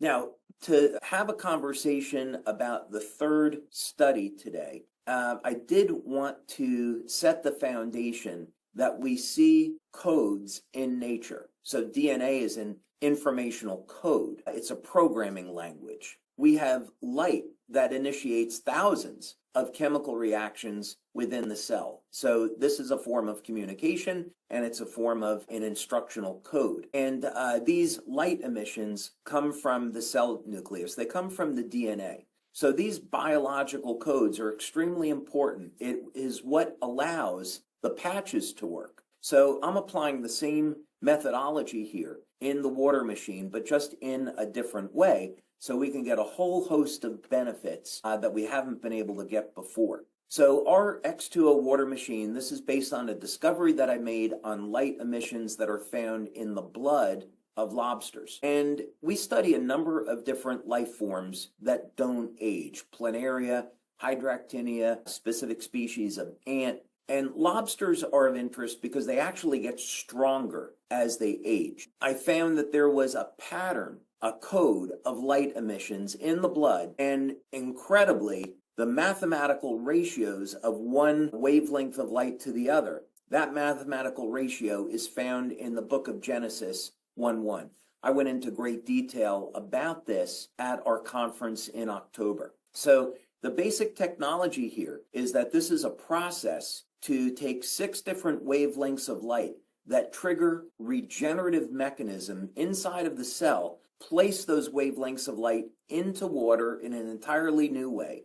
Now, to have a conversation about the third study today, I did want to set the foundation that we see codes in nature. So DNA is an informational code. It's a programming language. We have light that initiates thousands of chemical reactions within the cell. So this is a form of communication, and it's a form of an instructional code. And these light emissions come from the cell nucleus. They come from the DNA. So these biological codes are extremely important. It is what allows the patches to work. So I'm applying the same methodology here in the water machine, but just in a different way, so we can get a whole host of benefits that we haven't been able to get before. So our X2O water machine, this is based on a discovery that I made on light emissions that are found in the blood of lobsters. And we study a number of different life forms that don't age: planaria, hydractinia, specific species of ant. And lobsters are of interest because they actually get stronger as they age. I found that there was a pattern, a code of light emissions in the blood, and incredibly, the mathematical ratios of one wavelength of light to the other, that mathematical ratio is found in the book of Genesis 1:1. I went into great detail about this at our conference in October. So the basic technology here is that this is a process to take 6 different wavelengths of light that trigger regenerative mechanism inside of the cell, place those wavelengths of light into water in an entirely new way,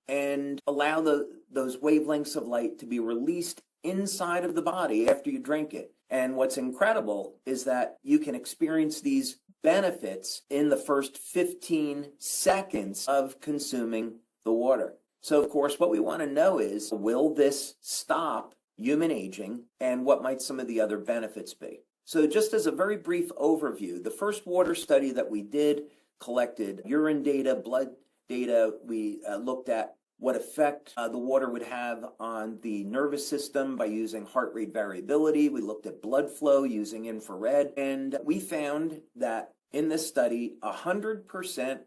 and allow those wavelengths of light to be released inside of the body after you drink it. And what's incredible is that you can experience these benefits in the first 15 seconds of consuming the water. So, of course, what we want to know is, will this stop human aging, and what might some of the other benefits be? So just as a very brief overview, the first water study that we did collected urine data, blood data. We looked at what effect the water would have on the nervous system by using heart rate variability. We looked at blood flow using infrared, and we found that in this study, 100%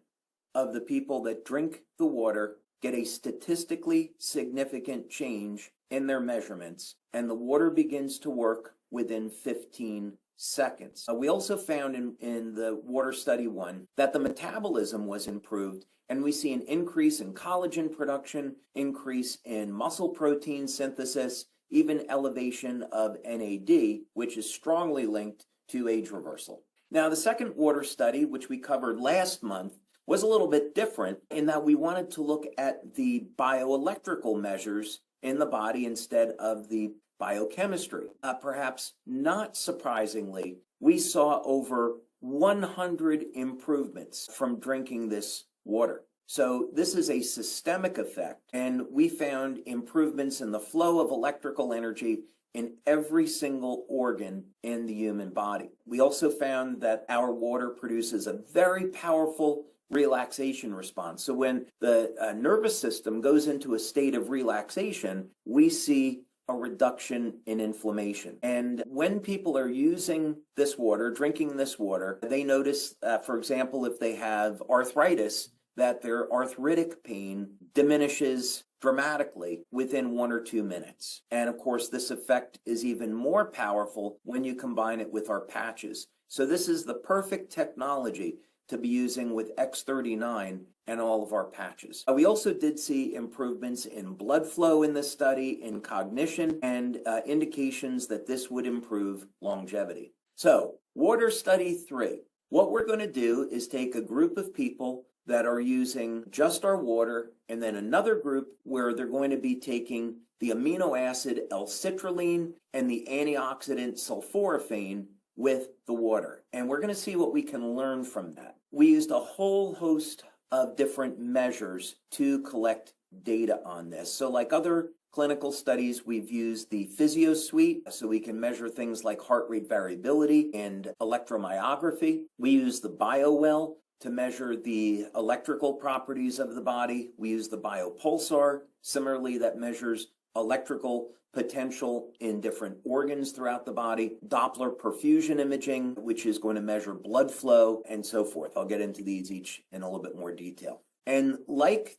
of the people that drink the water get a statistically significant change in their measurements, and the water begins to work within 15 seconds. We also found in the water study 1 that the metabolism was improved, and we see an increase in collagen production, increase in muscle protein synthesis, even elevation of NAD, which is strongly linked to age reversal. Now, the second water study, which we covered last month, was a little bit different in that we wanted to look at the bioelectrical measures in the body instead of the biochemistry. Perhaps not surprisingly, we saw over 100 improvements from drinking this water. So this is a systemic effect, and we found improvements in the flow of electrical energy in every single organ in the human body. We also found that our water produces a very powerful relaxation response. So when the nervous system goes into a state of relaxation, we see a reduction in inflammation. And when people are using this water, drinking this water, they notice, for example, if they have arthritis, that their arthritic pain diminishes dramatically within 1 or 2 minutes. And of course, this effect is even more powerful when you combine it with our patches. So this is the perfect technology to be using with X39 and all of our patches. We also did see improvements in blood flow in this study, in cognition, and indications that this would improve longevity. So, water study 3. What we're going to do is take a group of people that are using just our water, and then another group where they're going to be taking the amino acid L-citrulline and the antioxidant sulforaphane with the water. And we're going to see what we can learn from that. We used a whole host of different measures to collect data on this. So like other clinical studies, we've used the Physio Suite, so we can measure things like heart rate variability and electromyography. We use the BioWell to measure the electrical properties of the body. We use the BioPulsar, similarly, that measures electrical potential in different organs throughout the body, Doppler perfusion imaging, which is going to measure blood flow, and so forth. I'll get into these each in a little bit more detail. And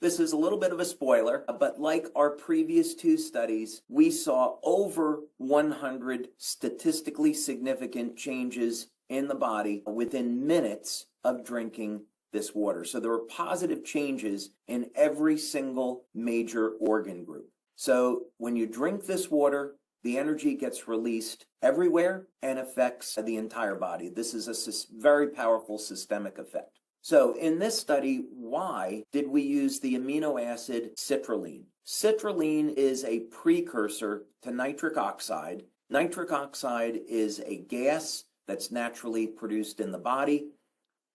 this is a little bit of a spoiler, but like our previous two studies, we saw over 100 statistically significant changes in the body within minutes of drinking this water. So there were positive changes in every single major organ group. So when you drink this water, the energy gets released everywhere and affects the entire body. This is a very powerful systemic effect. So in this study, why did we use the amino acid citrulline? Citrulline is a precursor to nitric oxide. Nitric oxide is a gas that's naturally produced in the body.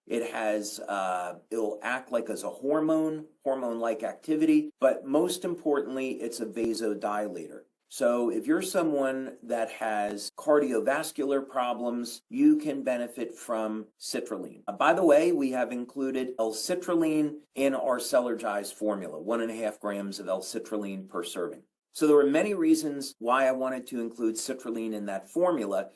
It'll act like as a hormone-like activity, but most importantly, it's a vasodilator. So if you're someone that has cardiovascular problems, you can benefit from citrulline. By the way, we have included L-citrulline in our Celergize formula, 1.5 grams of L-citrulline per serving. So there were many reasons why I wanted to include citrulline in that formula.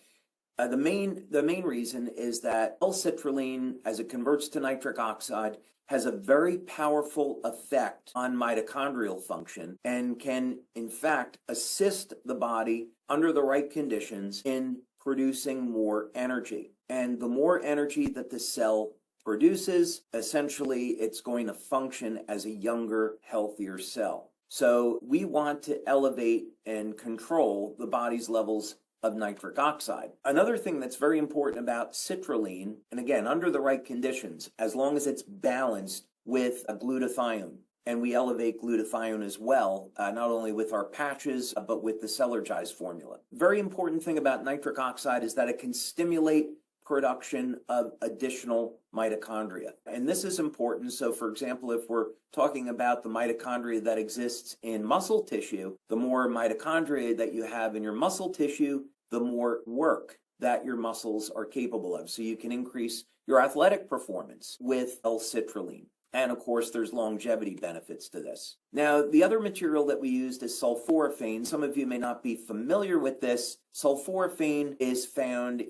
The main reason is that L-citrulline, as it converts to nitric oxide, has a very powerful effect on mitochondrial function and can, in fact, assist the body under the right conditions in producing more energy. And the more energy that the cell produces, essentially, it's going to function as a younger, healthier cell. So we want to elevate and control the body's levels of nitric oxide. Another thing that's very important about citrulline, and again, under the right conditions, as long as it's balanced with a glutathione, and we elevate glutathione as well, not only with our patches, but with the Celergize formula. Very important thing about nitric oxide is that it can stimulate production of additional mitochondria. And this is important. So for example, if we're talking about the mitochondria that exists in muscle tissue, the more mitochondria that you have in your muscle tissue, the more work that your muscles are capable of. So you can increase your athletic performance with L-citrulline. And of course, there's longevity benefits to this. Now, the other material that we used is sulforaphane. Some of you may not be familiar with this. Sulforaphane is found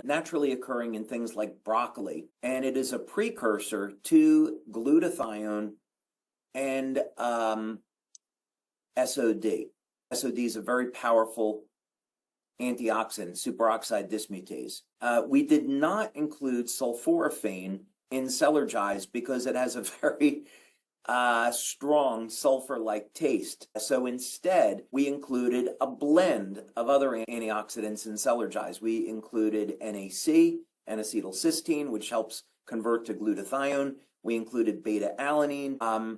naturally occurring in things like broccoli, and it is a precursor to glutathione and SOD. SOD is a very powerful antioxidant, superoxide dismutase. We did not include sulforaphane in Celergize because it has a very strong sulfur-like taste. So instead, we included a blend of other antioxidants in Celergize. We included NAC, N-acetylcysteine, which helps convert to glutathione. We included beta-alanine,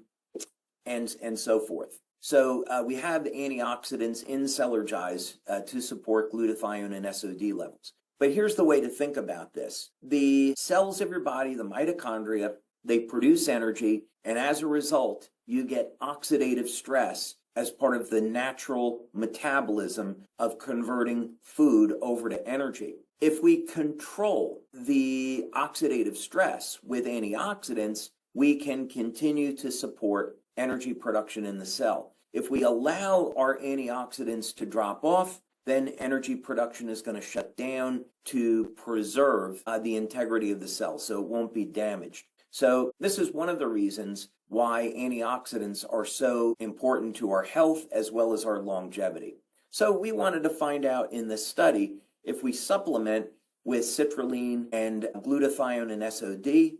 and so forth. So we have antioxidants in Celergize to support glutathione and SOD levels. But here's the way to think about this. The cells of your body, the mitochondria, they produce energy, and as a result, you get oxidative stress as part of the natural metabolism of converting food over to energy. If we control the oxidative stress with antioxidants, we can continue to support energy production in the cell. If we allow our antioxidants to drop off, then energy production is going to shut down to preserve the integrity of the cell so it won't be damaged. So this is one of the reasons why antioxidants are so important to our health as well as our longevity. So we wanted to find out in this study if we supplement with citrulline and glutathione and SOD,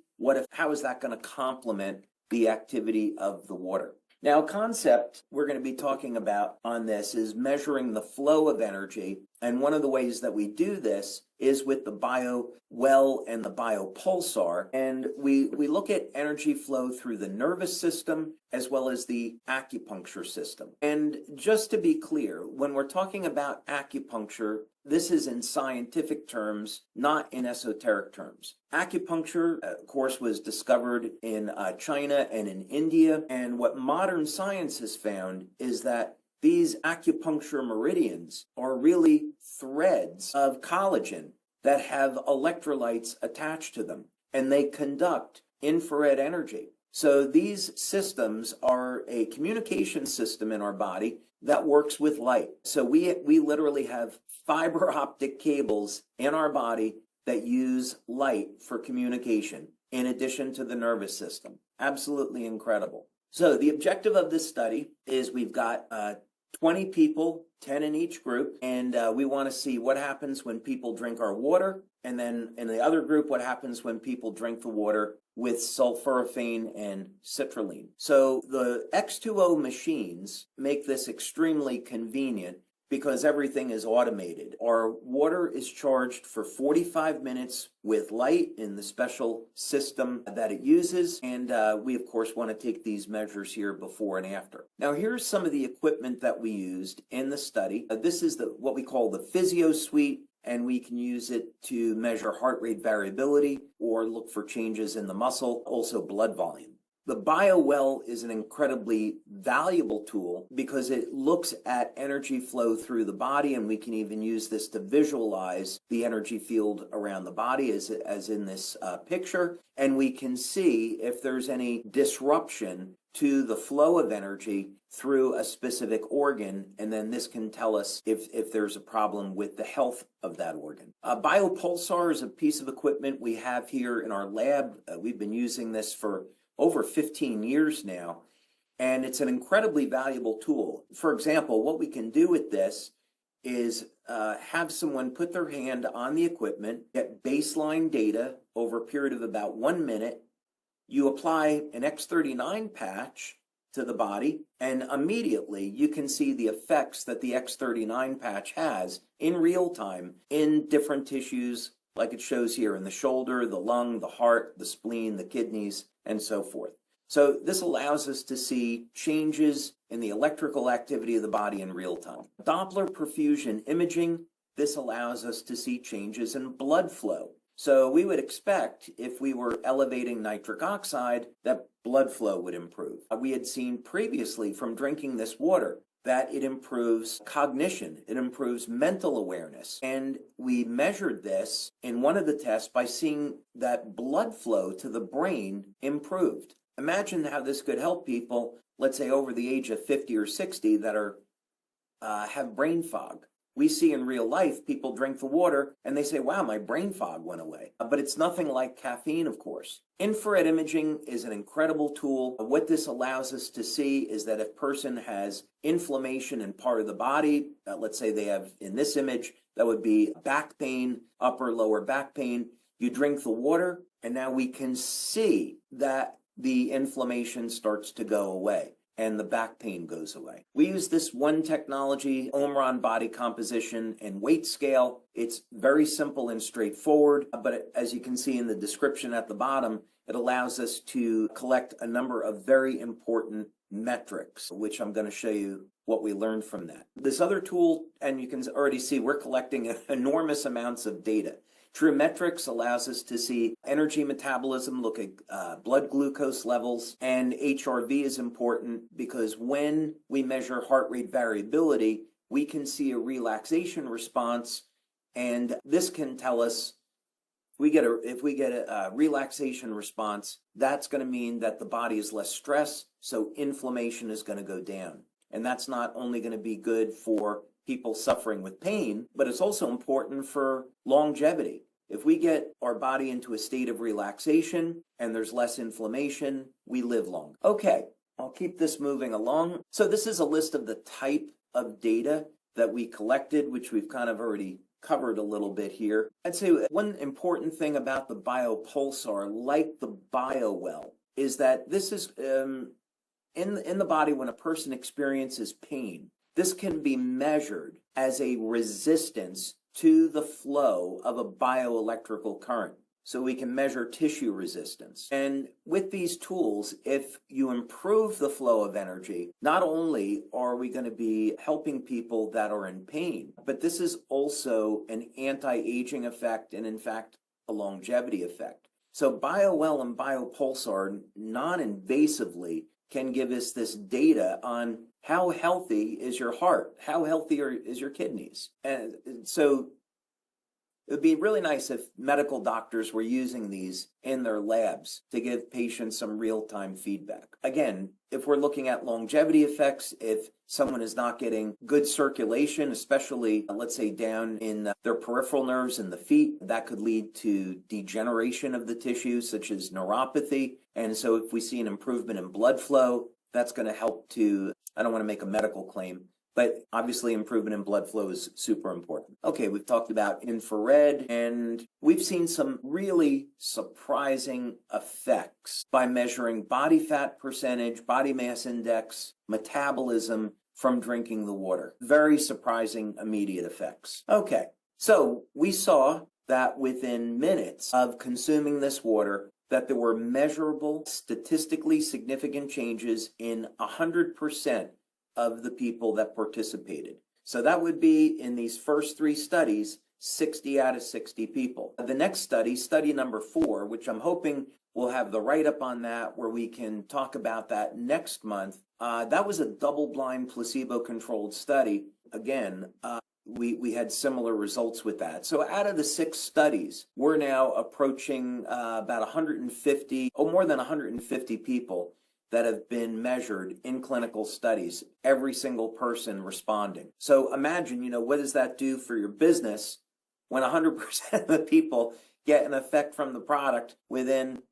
how is that going to complement the activity of the water? Now, a concept we're going to be talking about on this is measuring the flow of energy. And one of the ways that we do this is with the BioWell and the BioPulsar. And we look at energy flow through the nervous system as well as the acupuncture system. And just to be clear, when we're talking about acupuncture, this is in scientific terms, not in esoteric terms. Acupuncture, of course, was discovered in China and in India. And what modern science has found is that these acupuncture meridians are really threads of collagen that have electrolytes attached to them, and they conduct infrared energy. So these systems are a communication system in our body that works with light. So we literally have fiber optic cables in our body that use light for communication in addition to the nervous system. Absolutely incredible. So the objective of this study is we've got 20 people, 10 in each group, and we want to see what happens when people drink our water, and then in the other group, what happens when people drink the water with sulforaphane and citrulline. So the X2O machines make this extremely convenient because everything is automated. Our water is charged for 45 minutes with light in the special system that it uses, and we of course want to take these measures here before and after. Now here's some of the equipment that we used in the study. This is what we call the Physio Suite, and we can use it to measure heart rate variability or look for changes in the muscle, also blood volume. The BioWell is an incredibly valuable tool because it looks at energy flow through the body, and we can even use this to visualize the energy field around the body as in this picture, and we can see if there's any disruption to the flow of energy through a specific organ, and then this can tell us if there's a problem with the health of that organ. Biopulsar is a piece of equipment we have here in our lab. We've been using this for over 15 years now, and it's an incredibly valuable tool. For example, what we can do with this is have someone put their hand on the equipment, get baseline data over a period of about 1 minute. You apply an X39 patch to the body, and immediately you can see the effects that the X39 patch has in real time in different tissues, like it shows here in the shoulder, the lung, the heart, the spleen, the kidneys, and so forth. So this allows us to see changes in the electrical activity of the body in real time. Doppler perfusion imaging, this allows us to see changes in blood flow. So we would expect if we were elevating nitric oxide that blood flow would improve. We had seen previously from drinking this water that it improves cognition, it improves mental awareness. And we measured this in one of the tests by seeing that blood flow to the brain improved. Imagine how this could help people, let's say over the age of 50 or 60 that have brain fog. We see in real life people drink the water and they say, wow, my brain fog went away. But it's nothing like caffeine, of course. Infrared imaging is an incredible tool. What this allows us to see is that if a person has inflammation in part of the body, let's say they have, in this image, that would be back pain, upper, lower back pain. You drink the water and now we can see that the inflammation starts to go away and the back pain goes away. We use this one technology, Omron body composition and weight scale. It's very simple and straightforward, but as you can see in the description at the bottom, it allows us to collect a number of very important metrics, which I'm going to show you what we learned from that. This other tool, and you can already see we're collecting enormous amounts of data. TrueMetrics allows us to see energy metabolism, look at blood glucose levels, and HRV is important because when we measure heart rate variability, we can see a relaxation response, and this can tell us if we get a relaxation response, that's going to mean that the body is less stressed, so inflammation is going to go down. And that's not only going to be good for people suffering with pain, but it's also important for longevity. If we get our body into a state of relaxation and there's less inflammation, we live long. Okay, I'll keep this moving along. So this is a list of the type of data that we collected, which we've kind of already covered a little bit here. I'd say one important thing about the biopulsar, like the BioWell, is that this is in the body when a person experiences pain. This can be measured as a resistance to the flow of a bioelectrical current. So we can measure tissue resistance. And with these tools, if you improve the flow of energy, not only are we going to be helping people that are in pain, but this is also an anti-aging effect and in fact a longevity effect. So BioWell and BioPulsar non-invasively can give us this data on how healthy is your heart, how healthy is your kidneys. And so It would be really nice if medical doctors were using these in their labs to give patients some real-time feedback. Again, if we're looking at longevity effects, if someone is not getting good circulation, especially, let's say, down in their peripheral nerves in the feet, that could lead to degeneration of the tissue, such as neuropathy. And so if we see an improvement in blood flow, that's going to help to, I don't want to make a medical claim, but obviously improvement in blood flow is super important. Okay, we've talked about infrared, and we've seen some really surprising effects by measuring body fat percentage, body mass index, metabolism from drinking the water. Very surprising immediate effects. Okay, so we saw that within minutes of consuming this water, that there were measurable, statistically significant changes in 100% of the people that participated. So that would be, in these first 3 studies, 60 out of 60 people. The next study, study number 4, which I'm hoping we'll have the write-up on that where we can talk about that next month. That was a double-blind, placebo-controlled study. Again, we had similar results with that. So out of the 6 studies, we're now approaching about 150, or more than 150 people that have been measured in clinical studies, every single person responding. So imagine, what does that do for your business when 100% of the people get an effect from the product within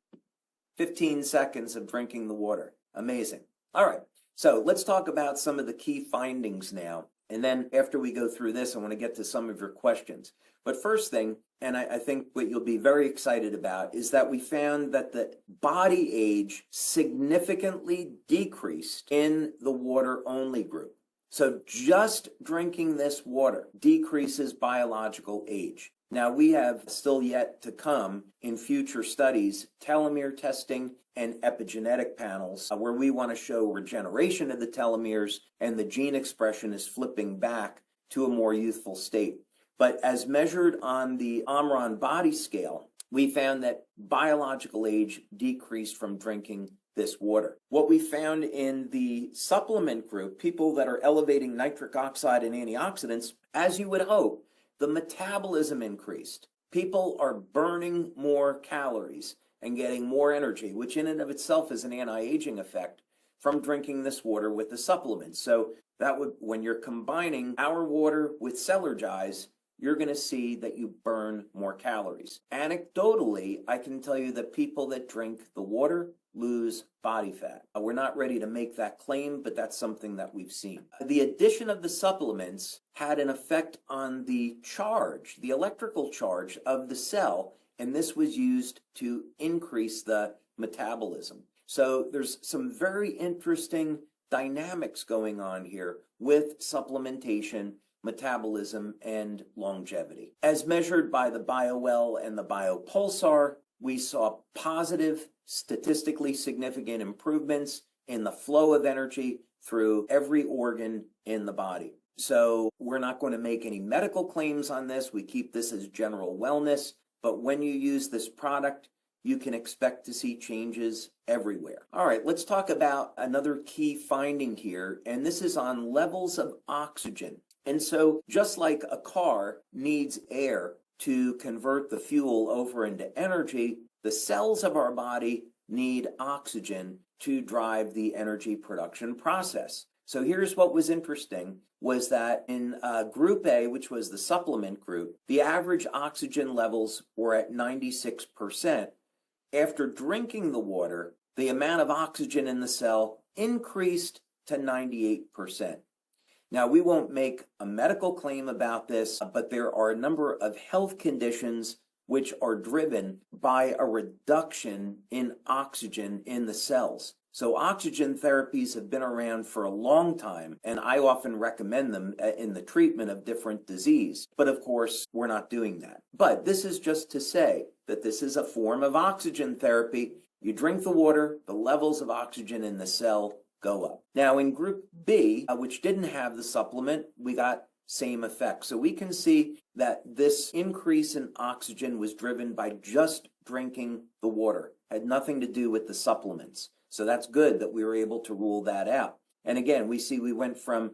15 seconds of drinking the water? Amazing. All right, so let's talk about some of the key findings now. And then after we go through this, I want to get to some of your questions. But first thing, and I think what you'll be very excited about, is that we found that the body age significantly decreased in the water-only group. So just drinking this water decreases biological age. Now, we have still yet to come in future studies, telomere testing and epigenetic panels, where we want to show regeneration of the telomeres and the gene expression is flipping back to a more youthful state. But as measured on the Omron body scale, we found that biological age decreased from drinking this water. What we found in the supplement group, people that are elevating nitric oxide and antioxidants, as you would hope, the metabolism increased. People are burning more calories and getting more energy, which in and of itself is an anti-aging effect from drinking this water with the supplements. So that would, when you're combining our water with Celergize, you're going to see that you burn more calories. Anecdotally, I can tell you that people that drink the water lose body fat. We're not ready to make that claim, but that's something that we've seen. The addition of the supplements had an effect on the charge, the electrical charge of the cell, and this was used to increase the metabolism. So there's some very interesting dynamics going on here with supplementation, metabolism, and longevity. As measured by the BioWell and the BioPulsar, we saw positive, statistically significant improvements in the flow of energy through every organ in the body. So we're not going to make any medical claims on this. We keep this as general wellness. But when you use this product, you can expect to see changes everywhere. All right, let's talk about another key finding here, and this is on levels of oxygen. And so just like a car needs air to convert the fuel over into energy, the cells of our body need oxygen to drive the energy production process. So here's what was interesting, was that in Group A, which was the supplement group, the average oxygen levels were at 96%. After drinking the water, the amount of oxygen in the cell increased to 98%. Now, we won't make a medical claim about this, but there are a number of health conditions which are driven by a reduction in oxygen in the cells. So oxygen therapies have been around for a long time, and I often recommend them in the treatment of different disease. But of course, we're not doing that. But this is just to say that this is a form of oxygen therapy. You drink the water, the levels of oxygen in the cell go up. Now in Group B, which didn't have the supplement, we got same effect. So we can see that this increase in oxygen was driven by just drinking the water, had nothing to do with the supplements. So that's good that we were able to rule that out. And again, we see we went from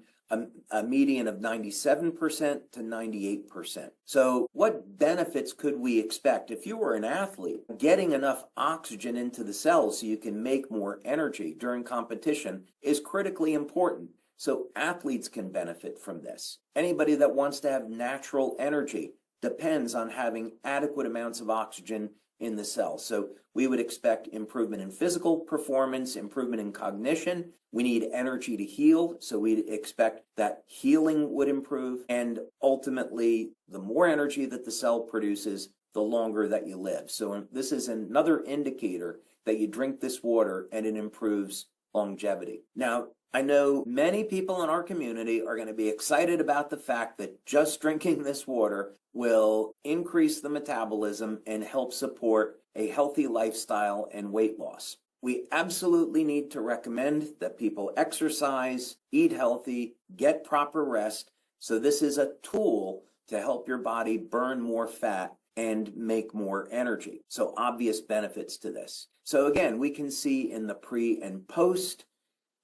a median of 97% to 98%. So what benefits could we expect? If you were an athlete, getting enough oxygen into the cells so you can make more energy during competition is critically important. So athletes can benefit from this. Anybody that wants to have natural energy depends on having adequate amounts of oxygen in the cells. So we would expect improvement in physical performance, improvement in cognition. We need energy to heal, so we'd expect that healing would improve. And ultimately, the more energy that the cell produces, the longer that you live. So this is another indicator that you drink this water and it improves longevity. Now, I know many people in our community are going to be excited about the fact that just drinking this water will increase the metabolism and help support a healthy lifestyle and weight loss. We absolutely need to recommend that people exercise, eat healthy, get proper rest. So this is a tool to help your body burn more fat and make more energy. So obvious benefits to this. So again, we can see in the pre and post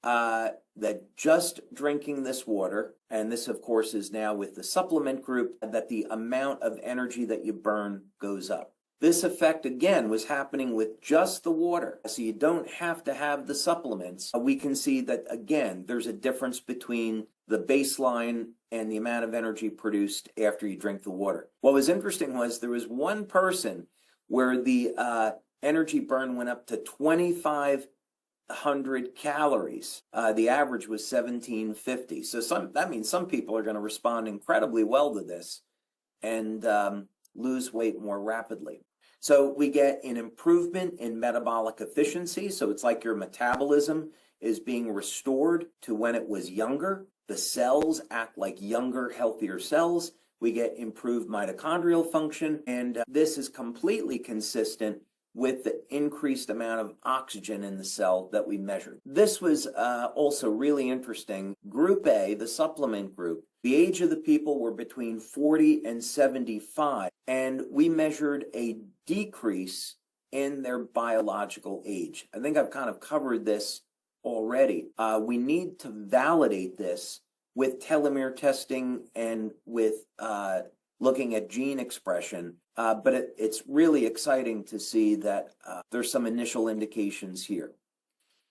that just drinking this water, and this of course is now with the supplement group, that the amount of energy that you burn goes up. This effect again was happening with just the water, so you don't have to have the supplements. We can see that again there's a difference between the baseline and the amount of energy produced after you drink the water. What was interesting was there was one person where the energy burn went up to 2,500 calories. The average was 1,750. So that means some people are going to respond incredibly well to this and lose weight more rapidly. So we get an improvement in metabolic efficiency. So it's like your metabolism is being restored to when it was younger. The cells act like younger, healthier cells. We get improved mitochondrial function, and this is completely consistent with the increased amount of oxygen in the cell that we measured. This was also really interesting. Group A, the supplement group, the age of the people were between 40 and 75, and we measured a decrease in their biological age. I think I've kind of covered this already. We need to validate this with telomere testing and with looking at gene expression. But it's really exciting to see that there's some initial indications here.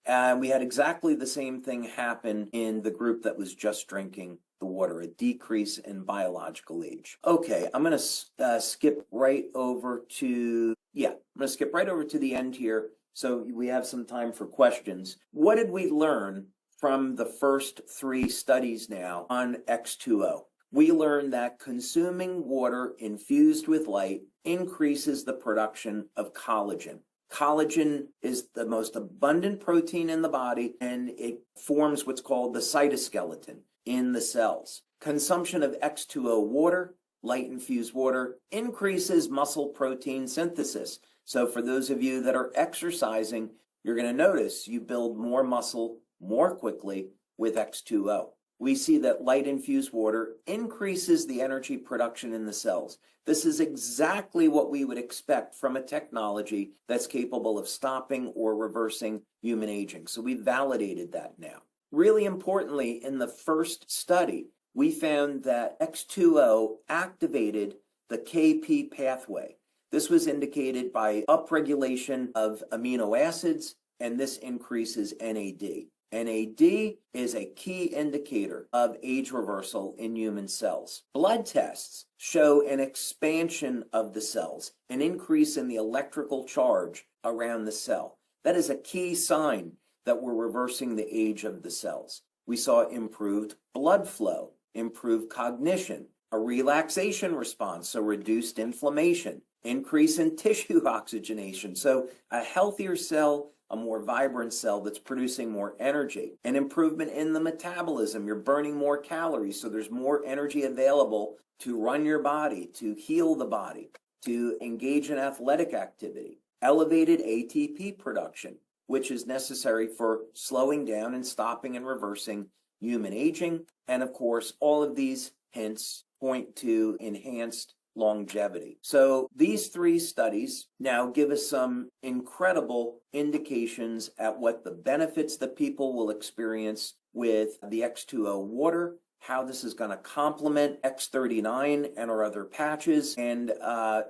And we had exactly the same thing happen in the group that was just drinking the water, a decrease in biological age. Okay, I'm going to skip right over to, the end here so we have some time for questions. What did we learn from the first 3 studies now on X2O? We learned that consuming water infused with light increases the production of collagen. Collagen is the most abundant protein in the body, and it forms what's called the cytoskeleton in the cells. Consumption of X2O water, light-infused water, increases muscle protein synthesis. So for those of you that are exercising, you're going to notice you build more muscle more quickly with X2O. We see that light-infused water increases the energy production in the cells. This is exactly what we would expect from a technology that's capable of stopping or reversing human aging. So we validated that now. Really importantly, in the first study, we found that X2O activated the KP pathway. This was indicated by upregulation of amino acids, and this increases NAD. NAD is a key indicator of age reversal in human cells. Blood tests show an expansion of the cells, an increase in the electrical charge around the cell. That is a key sign that we're reversing the age of the cells. We saw improved blood flow, improved cognition, a relaxation response, so reduced inflammation, increase in tissue oxygenation, so a healthier cell, a more vibrant cell that's producing more energy, an improvement in the metabolism. You're burning more calories, so there's more energy available to run your body, to heal the body, to engage in athletic activity. Elevated ATP production, which is necessary for slowing down and stopping and reversing human aging. And of course, all of these hints point to enhanced longevity. So these 3 studies now give us some incredible indications at what the benefits that people will experience with the X2O water, how this is going to complement X39 and our other patches, and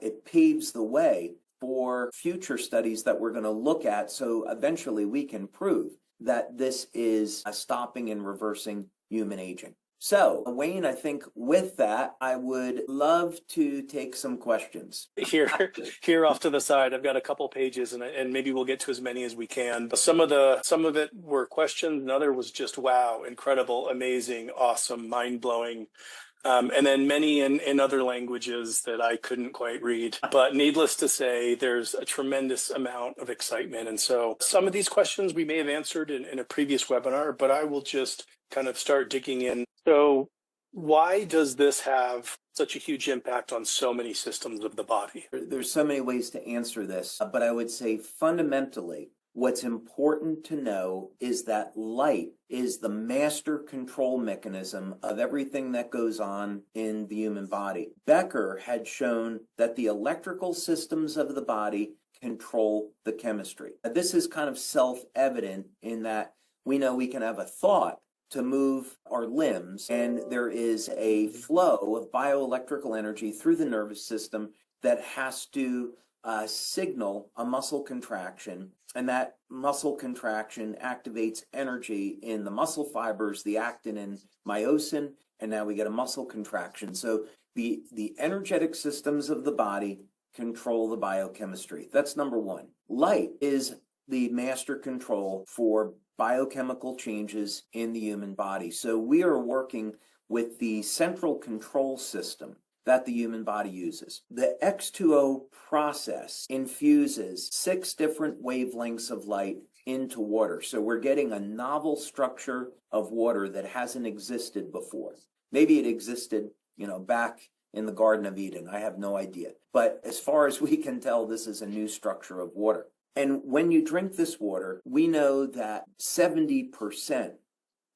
it paves the way for future studies that we're going to look at, so eventually we can prove that this is stopping and reversing human aging. So, Wayne, I think with that, I would love to take some questions. Here off to the side, I've got a couple pages, and maybe we'll get to as many as we can. Some of it were questions, another was just wow, incredible, amazing, awesome, mind-blowing. And then many in other languages that I couldn't quite read. But needless to say, there's a tremendous amount of excitement. And so some of these questions we may have answered in a previous webinar, but I will just kind of start digging in. So why does this have such a huge impact on so many systems of the body? There's so many ways to answer this, but I would say fundamentally, what's important to know is that light is the master control mechanism of everything that goes on in the human body. Becker had shown that the electrical systems of the body control the chemistry. This is kind of self-evident in that we know we can have a thought to move our limbs, and there is a flow of bioelectrical energy through the nervous system that has to signal a muscle contraction, and that muscle contraction activates energy in the muscle fibers, the actin and myosin, and now we get a muscle contraction. So the energetic systems of the body control the biochemistry. That's number one. Light is the master control for biochemical changes in the human body. So we are working with the central control system that the human body uses. The X2O process infuses 6 different wavelengths of light into water. So we're getting a novel structure of water that hasn't existed before. Maybe it existed, back in the Garden of Eden. I have no idea. But as far as we can tell, this is a new structure of water. And when you drink this water, we know that 70%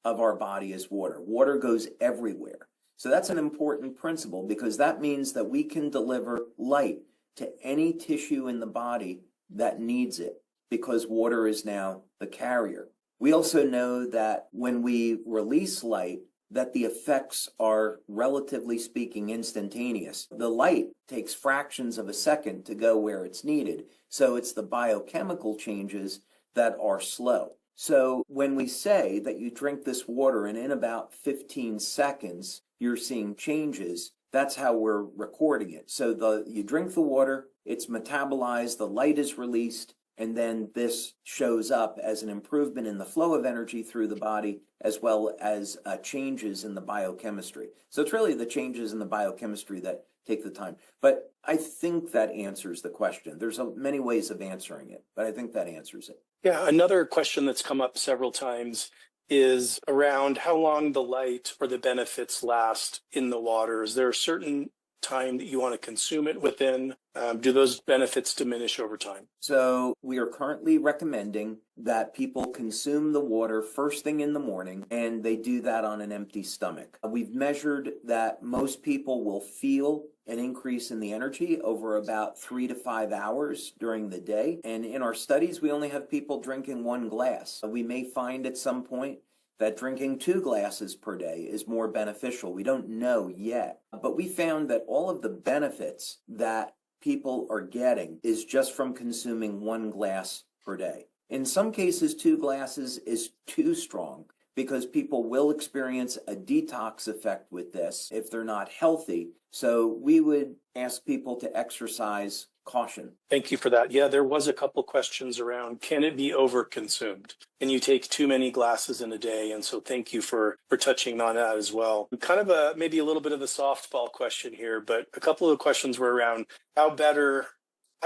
of our body is water. Water goes everywhere. So that's an important principle, because that means that we can deliver light to any tissue in the body that needs it, because water is now the carrier. We also know that when we release light, that the effects are, relatively speaking, instantaneous. The light takes fractions of a second to go where it's needed. So it's the biochemical changes that are slow. So when we say that you drink this water and in about 15 seconds, you're seeing changes, that's how we're recording it. So you drink the water, it's metabolized, the light is released, and then this shows up as an improvement in the flow of energy through the body, as well as changes in the biochemistry. So it's really the changes in the biochemistry that take the time. But I think that answers the question. There's many ways of answering it, but I think that answers it. Yeah, another question that's come up several times is around how long the light or the benefits last in the water. Is there a certain time that you want to consume it within? Do those benefits diminish over time? So we are currently recommending that people consume the water first thing in the morning, and they do that on an empty stomach. We've measured that most people will feel an increase in the energy over about 3 to 5 hours during the day. And in our studies, we only have people drinking 1 glass. We may find at some point that drinking 2 glasses per day is more beneficial. We don't know yet. But we found that all of the benefits that people are getting is just from consuming 1 glass per day. In some cases, 2 glasses is too strong, because people will experience a detox effect with this if they're not healthy. So we would ask people to exercise caution. Thank you for that. Yeah, there was a couple questions around, can it be overconsumed? Can you take too many glasses in a day? And so thank you for touching on that as well. Kind of maybe a little bit of a softball question here, but a couple of questions were around how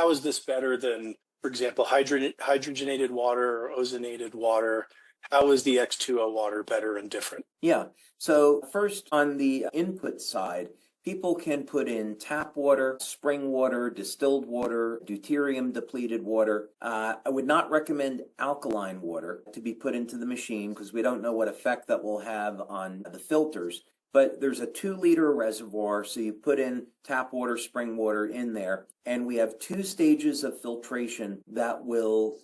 is this better than, for example, hydrogenated water or ozonated water? How is the X2O water better and different? Yeah. So first, on the input side, people can put in tap water, spring water, distilled water, deuterium depleted water. I would not recommend alkaline water to be put into the machine, because we don't know what effect that will have on the filters. but there's a 2-liter reservoir. So you put in tap water, spring water in there, and we have 2 stages of filtration that will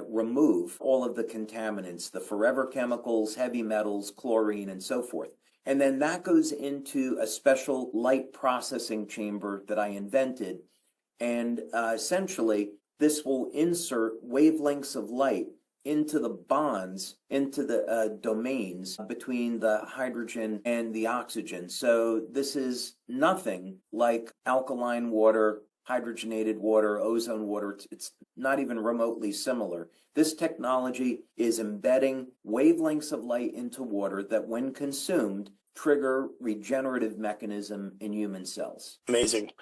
remove all of the contaminants, the forever chemicals, heavy metals, chlorine, and so forth. And then that goes into a special light processing chamber that I invented. And essentially, this will insert wavelengths of light into the bonds, into the domains between the hydrogen and the oxygen. So this is nothing like alkaline water, hydrogenated water, ozone water. It's not even remotely similar. This technology is embedding wavelengths of light into water that, when consumed, trigger regenerative mechanism in human cells. Amazing.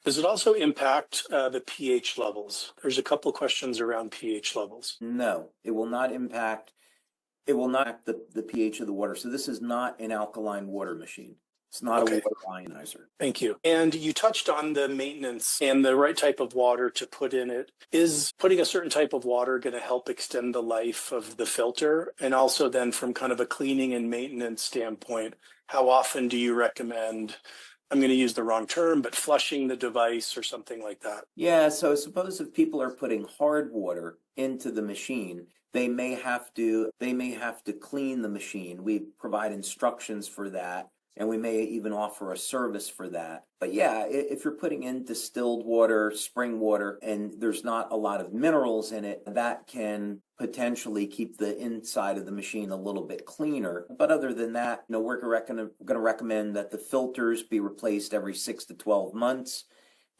Does it also impact the pH levels? There's a couple of questions around pH levels. No, it will not impact. It will not impact the pH of the water. So this is not an alkaline water machine. It's not Okay. a water ionizer. Thank you. And you touched on the maintenance and the right type of water to put in it. Is putting a certain type of water going to help extend the life of the filter? And also then from kind of a cleaning and maintenance standpoint, how often do you recommend, I'm going to use the wrong term, but flushing the device or something like that? Yeah, so suppose if people are putting hard water into the machine, they may have to clean the machine. We provide instructions for that, and we may even offer a service for that. But yeah, if you're putting in distilled water, spring water, and there's not a lot of minerals in it, that can potentially keep the inside of the machine a little bit cleaner. But other than that, we're going to recommend that the filters be replaced every 6 to 12 months,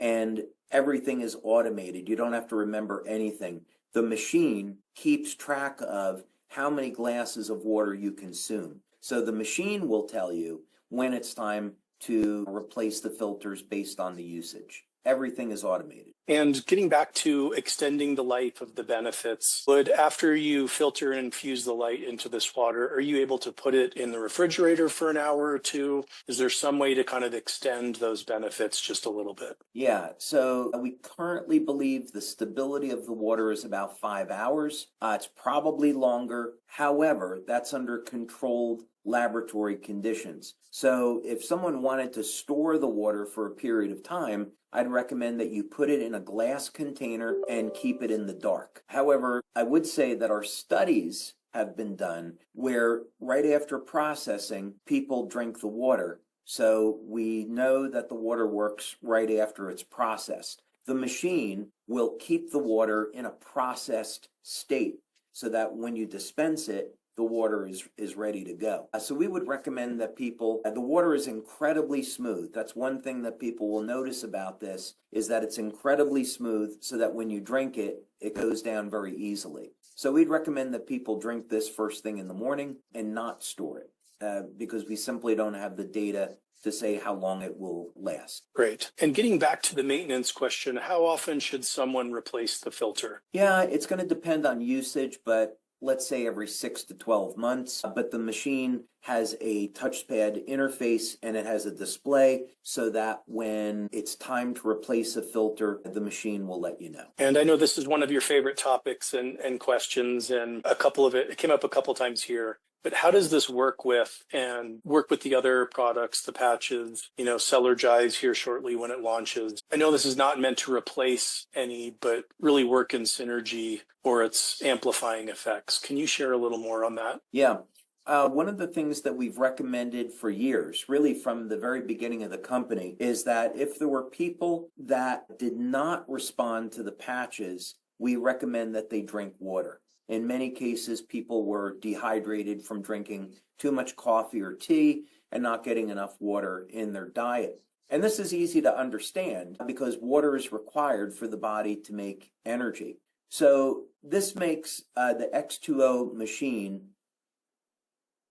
and everything is automated. You don't have to remember anything. The machine keeps track of how many glasses of water you consume. So the machine will tell you when it's time to replace the filters based on the usage. Everything is automated. And getting back to extending the life of the benefits, after you filter and infuse the light into this water, are you able to put it in the refrigerator for an hour or two? Is there some way to kind of extend those benefits just a little bit? Yeah, so we currently believe the stability of the water is about 5 hours. It's probably longer. However, that's under controlled laboratory conditions. So if someone wanted to store the water for a period of time, I'd recommend that you put it in a glass container and keep it in the dark. However, I would say that our studies have been done where right after processing, people drink the water. So we know that the water works right after it's processed. The machine will keep the water in a processed state so that when you dispense it, the water is ready to go. So we would recommend that the water is incredibly smooth. That's one thing that people will notice about this, is that it's incredibly smooth so that when you drink it, it goes down very easily. So we'd recommend that people drink this first thing in the morning and not store it because we simply don't have the data to say how long it will last. Great. And getting back to the maintenance question, how often should someone replace the filter? Yeah, it's going to depend on usage, but let's say every 6 to 12 months. But the machine has a touchpad interface and it has a display so that when it's time to replace a filter, the machine will let you know. And I know this is one of your favorite topics and questions, and it came up a couple times here. But how does this work with the other products, the patches, Cellergize here shortly when it launches? I know this is not meant to replace any, but really work in synergy or its amplifying effects. Can you share a little more on that? Yeah. One of the things that we've recommended for years, really from the very beginning of the company, is that if there were people that did not respond to the patches, we recommend that they drink water. In many cases, people were dehydrated from drinking too much coffee or tea and not getting enough water in their diet. And this is easy to understand because water is required for the body to make energy. So this makes the X2O machine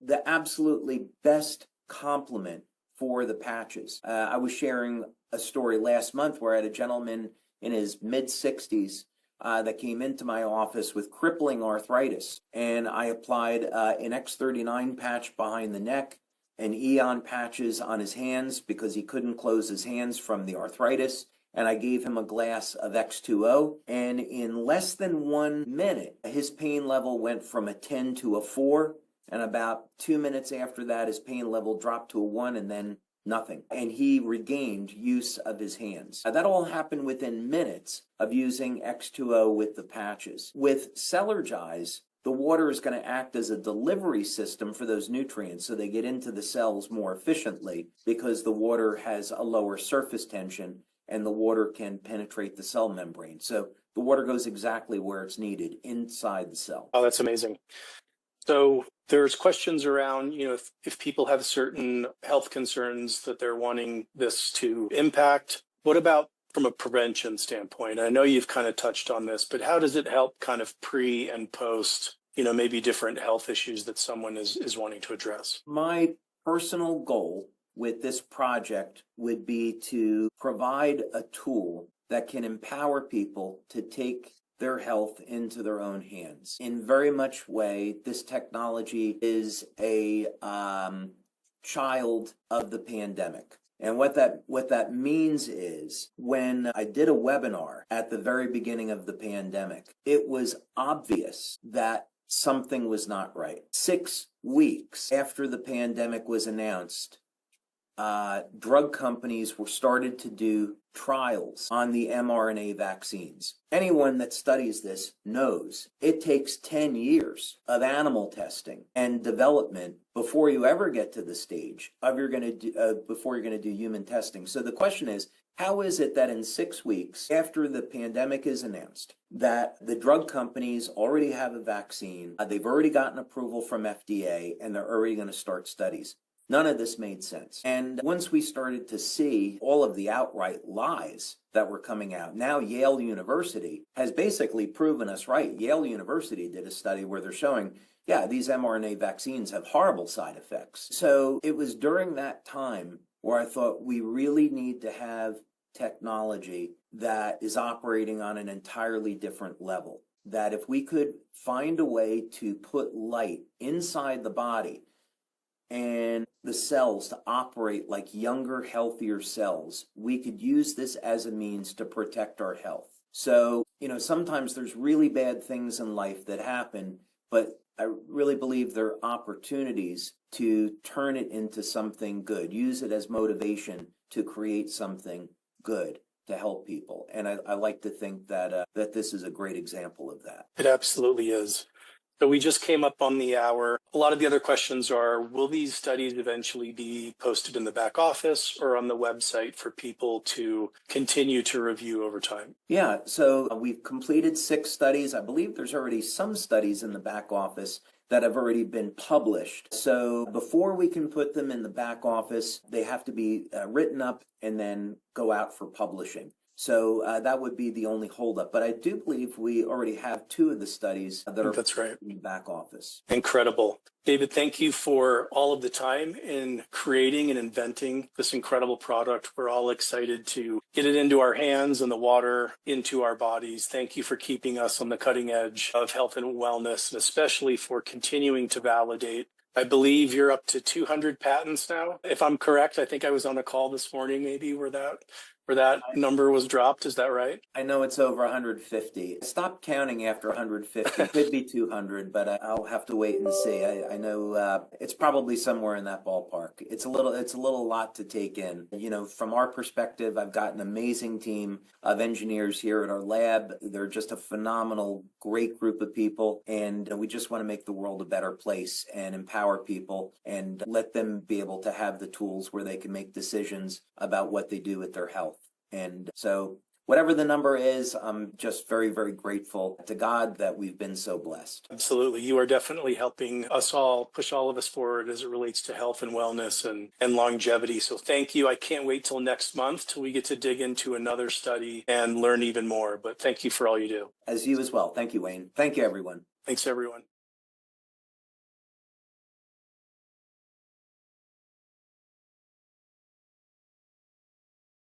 the absolutely best complement for the patches. I was sharing a story last month where I had a gentleman in his mid-60s that came into my office with crippling arthritis. And I applied an X39 patch behind the neck and Eon patches on his hands because he couldn't close his hands from the arthritis. And I gave him a glass of X2O. And in less than 1 minute, his pain level went from a 10 to a 4. And about 2 minutes after that, his pain level dropped to a 1 and then nothing. And he regained use of his hands. That all happened within minutes of using X2O with the patches. With Celergize, the water is going to act as a delivery system for those nutrients so they get into the cells more efficiently because the water has a lower surface tension and the water can penetrate the cell membrane. So the water goes exactly where it's needed inside the cell. Oh, that's amazing. So there's questions around, if people have certain health concerns that they're wanting this to impact. What about from a prevention standpoint? I know you've kind of touched on this, but how does it help kind of pre and post, maybe different health issues that someone is wanting to address? My personal goal with this project would be to provide a tool that can empower people to take their health into their own hands. In very much way, this technology is a child of the pandemic. And what that means is when I did a webinar at the very beginning of the pandemic, it was obvious that something was not right. 6 weeks after the pandemic was announced, drug companies were started to do trials on the mRNA vaccines. Anyone that studies this knows it takes 10 years of animal testing and development before you ever get to the stage of before you're going to do human testing. So the question is, how is it that in 6 weeks after the pandemic is announced that the drug companies already have a vaccine, they've already gotten approval from FDA, and they're already going to start studies? None of this made sense. And once we started to see all of the outright lies that were coming out, now Yale University has basically proven us right. Yale University did a study where they're showing, these mRNA vaccines have horrible side effects. So it was during that time where I thought we really need to have technology that is operating on an entirely different level. That if we could find a way to put light inside the body and the cells to operate like younger, healthier cells, we could use this as a means to protect our health. So, sometimes there's really bad things in life that happen, but I really believe there are opportunities to turn it into something good, use it as motivation to create something good to help people. And I like to think that this is a great example of that. It absolutely is. So we just came up on the hour. A lot of the other questions are, will these studies eventually be posted in the back office or on the website for people to continue to review over time? Yeah, so we've completed 6 studies. I believe there's already some studies in the back office that have already been published. So before we can put them in the back office, they have to be written up and then go out for publishing. So that would be the only holdup. But I do believe we already have 2 of the studies that are That's right. in the back office. Incredible. David, thank you for all of the time in creating and inventing this incredible product. We're all excited to get it into our hands and the water into our bodies. Thank you for keeping us on the cutting edge of health and wellness, and especially for continuing to validate. I believe you're up to 200 patents now. If I'm correct, I think I was on a call this morning maybe where that number was dropped. Is that right? I know it's over 150. I stopped counting after 150. Could be 200, but I'll have to wait and see. I know it's probably somewhere in that ballpark. It's a little lot to take in. From our perspective, I've got an amazing team of engineers here at our lab. They're just a phenomenal, great group of people, and we just want to make the world a better place and empower people and let them be able to have the tools where they can make decisions about what they do with their health. And so whatever the number is, I'm just very, very grateful to God that we've been so blessed. Absolutely. You are definitely helping us all, push all of us forward as it relates to health and wellness and longevity. So thank you. I can't wait till next month till we get to dig into another study and learn even more. But thank you for all you do. As you as well. Thank you, Wayne. Thank you, everyone. Thanks, everyone.